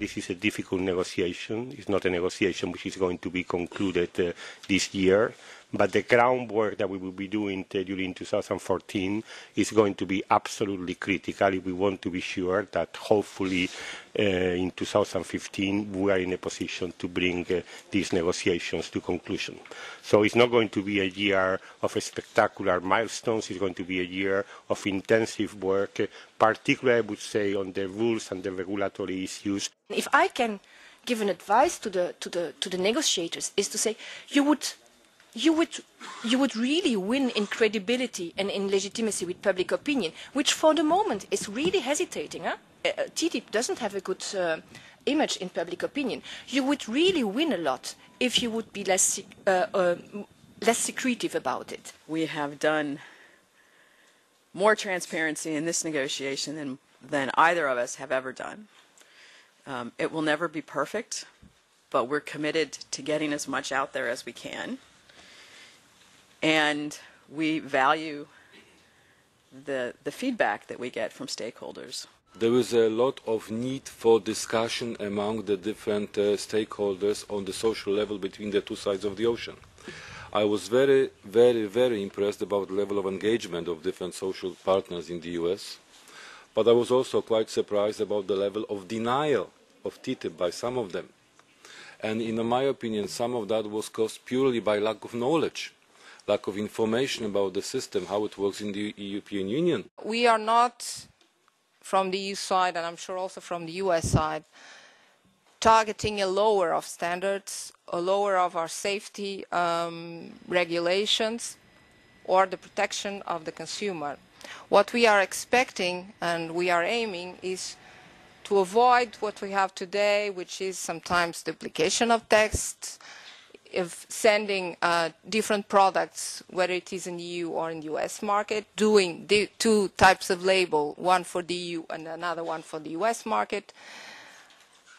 this is a difficult negotiation. It's not a negotiation which is going to be concluded this year. But the groundwork that we will be doing during 2014 is going to be absolutely critical if we want to be sure that hopefully in 2015 we are in a position to bring these negotiations to conclusion. So it's not going to be a year of spectacular milestones. It's going to be a year of intensive work, particularly, I would say, on the rules and the regulatory issues. If I can give an advice to the negotiators, is to say you would really win in credibility and in legitimacy with public opinion, which for the moment is really hesitating. TTIP doesn't have a good image in public opinion. You would really win a lot if you would be less secretive about it. We have done more transparency in this negotiation than either of us have ever done. It will never be perfect, but we're committed to getting as much out there as we can. And we value the feedback that we get from stakeholders. There is a lot of need for discussion among the different stakeholders on the social level between the two sides of the ocean. I was very, very, very impressed about the level of engagement of different social partners in the US, but I was also quite surprised about the level of denial of TTIP by some of them. And in my opinion, some of that was caused purely by lack of knowledge, lack of information about the system, how it works in the European Union. We are not, from the EU side, and I'm sure also from the US side, targeting a lower of standards, a lower of our safety regulations, or the protection of the consumer. What we are expecting and we are aiming is to avoid what we have today, which is sometimes duplication of texts, of sending different products, whether it is in the EU or in the US market, doing two types of label, one for the EU and another one for the US market,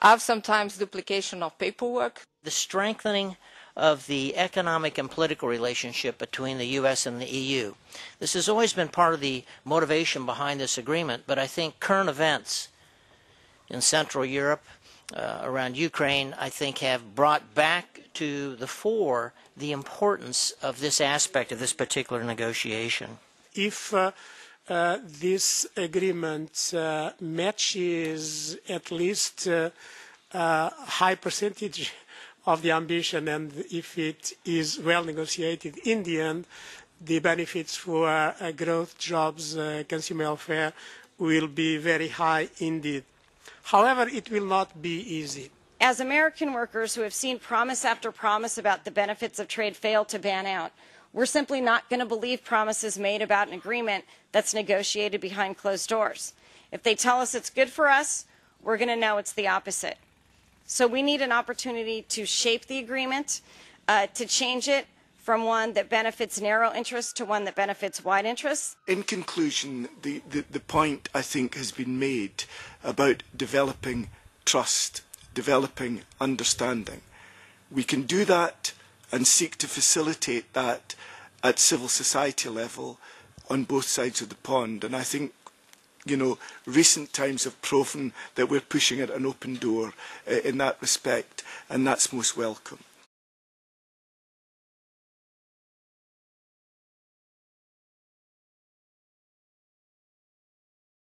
have sometimes duplication of paperwork. The strengthening of the economic and political relationship between the US and the EU. This has always been part of the motivation behind this agreement, but I think current events in Central Europe, around Ukraine, I think have brought back to the fore the importance of this aspect of this particular negotiation. If this agreement matches at least a high percentage of the ambition, and if it is well negotiated in the end, the benefits for growth, jobs, consumer welfare will be very high indeed. However, it will not be easy. As American workers who have seen promise after promise about the benefits of trade fail to pan out, we're simply not going to believe promises made about an agreement that's negotiated behind closed doors. If they tell us it's good for us, we're going to know it's the opposite. So we need an opportunity to shape the agreement, to change it from one that benefits narrow interests to one that benefits wide interests. In conclusion, the point, I think, has been made about developing trust, developing understanding. We can do that and seek to facilitate that at civil society level on both sides of the pond. And I think, you know, recent times have proven that we're pushing at an open door in that respect, and that's most welcome.